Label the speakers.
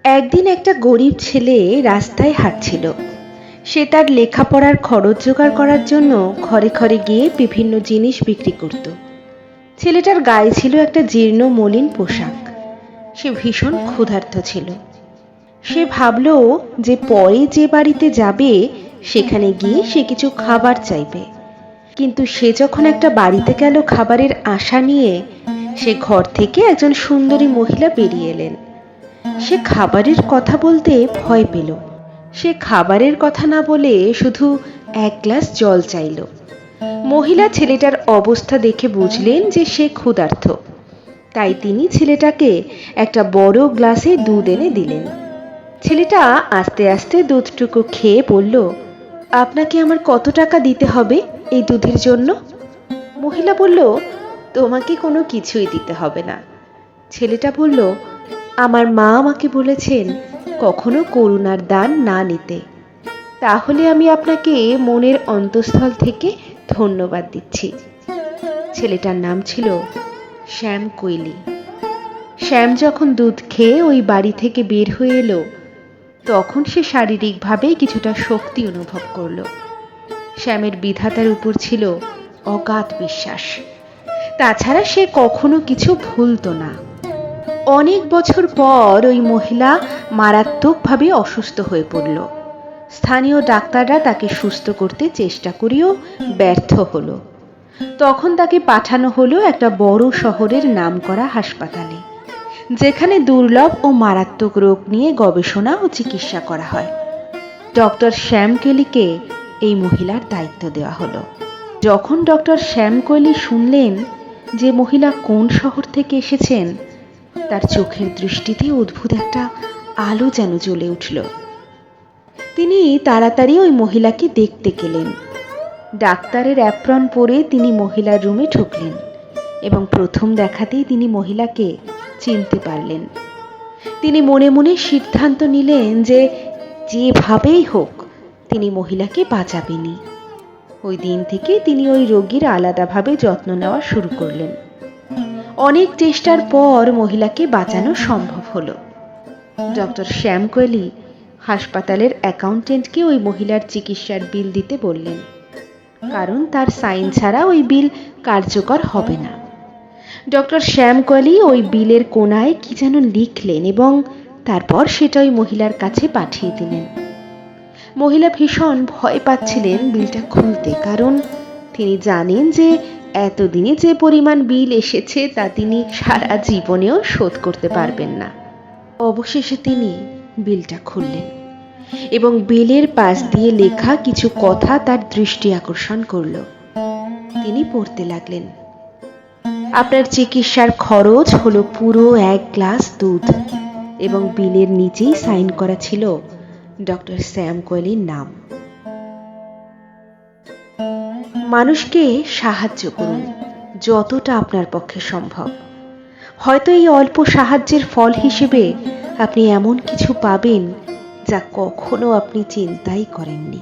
Speaker 1: একদিন একটা গরিব ছেলে রাস্তায় হাঁটছিল। সে তার লেখাপড়ার খরচ জোগাড় করার জন্য ঘরে ঘরে গিয়ে বিভিন্ন জিনিস বিক্রি করত। ছেলেটার গায়ে ছিল একটা জীর্ণ মলিন পোশাক। সে ভীষণ ক্ষুধার্ত ছিল। সে ভাবল যে পরে যে বাড়িতে যাবে সেখানে গিয়ে সে কিছু খাবার চাইবে। কিন্তু সে যখন একটা বাড়িতে গেল খাবারের আশা নিয়ে, সে ঘর থেকে একজন সুন্দরী মহিলা বেরিয়ে এলেন। সে খাবারের কথা বলতে ভয় পেল। সে খাবারের কথা না বলে শুধু এক গ্লাস জল চাইল। মহিলা ছেলেটার অবস্থা দেখে বুঝলেন যে সে ক্ষুধার্ত। তাই তিনি ছেলেটাকে একটা বড় গ্লাসে দুধ এনে দিলেন। ছেলেটা আস্তে আস্তে দুধটুকু খেয়ে বলল, আপনাকে আমার কত টাকা দিতে হবে এই দুধের জন্য? মহিলা বলল, তোমাকে কোনো কিছুই দিতে হবে না। ছেলেটা বলল, আমার মা আমাকে বলেছেন কখনো করুণার দান না নিতে। তাহলে আমি আপনাকে মনের অন্তঃস্থল থেকে ধন্যবাদ দিচ্ছি। ছেলেটার নাম ছিল শ্যাম কৈলি। শ্যাম যখন দুধ খেয়ে ওই বাড়ি থেকে বের হয়ে এলো, তখন সে শারীরিকভাবে কিছুটা শক্তি অনুভব করল। শ্যামের বিধাতার উপর ছিল অগাধ বিশ্বাস। তাছাড়া সে কখনো কিছু ভুলত না। অনেক বছর পর ওই মহিলা মারাত্মকভাবে অসুস্থ হয়ে পড়ল। স্থানীয় ডাক্তাররা তাকে সুস্থ করতে চেষ্টা করেও ব্যর্থ হলো। তখন তাকে পাঠানো হলো একটা বড় শহরের নামকরা হাসপাতালে, যেখানে দুর্লভ ও মারাত্মক রোগ নিয়ে গবেষণা ও চিকিৎসা করা হয়। ডক্টর শ্যাম কৈলিকে এই মহিলার দায়িত্ব দেওয়া হলো। যখন ডক্টর শ্যাম কৈলি শুনলেন যে মহিলা কোন শহর থেকে এসেছেন, তার চোখের দৃষ্টিতে অদ্ভুত একটা আলো যেন জ্বলে উঠল। তিনি তাড়াতাড়ি ওই মহিলাকে দেখতে গেলেন। ডাক্তারের অ্যাপ্রন পরে তিনি মহিলার রুমে ঢুকলেন এবং প্রথম দেখাতেই তিনি মহিলাকে চিনতে পারলেন। তিনি মনে মনে সিদ্ধান্ত নিলেন যে যেভাবেই হোক তিনি মহিলাকে বাঁচাবেনই। ওই দিন থেকে তিনি ওই রোগীর আলাদাভাবে যত্ন নেওয়া শুরু করলেন। অনেক চেষ্টার পর মহিলাকে বাঁচানো সম্ভব হলো। ডক্টর শ্যাম কৈলি হাসপাতালের অ্যাকাউন্টেন্টকে ওই মহিলার চিকিৎসার বিল দিতে বললেন, কারণ তার সাইন ছাড়া ওই বিল কার্যকর হবে না। ডক্টর শ্যাম কৈলি ওই বিলের কোনায় কি যেন লিখলেন এবং তারপর সেটা ওই মহিলার কাছে পাঠিয়ে দিলেন। মহিলা ভীষণ ভয় পাচ্ছিলেন বিলটা খুলতে, কারণ তিনি জানেন যে এতদিনে যে পরিমাণ বিল এসেছে তা তিনি সারা জীবনেও শোধ করতে পারবেন না। অবশেষে তিনি বিলটা খুললেন এবং বিলের পাশ দিয়ে লেখা কিছু কথা তার দৃষ্টি আকর্ষণ করল। তিনি পড়তে লাগলেন, আপনার চিকিৎসার খরচ হলো পুরো এক গ্লাস দুধ, এবং বিলের নিচেই সাইন করা ছিল ডক্টর শ্যাম কৈলির নাম। মানুষকে সাহায্য করুন যতটা আপনার পক্ষে সম্ভব। হয়তো এই অল্প সাহায্যের ফল হিসেবে আপনি এমন কিছু পাবেন যা কখনো আপনি চিন্তাই করেননি।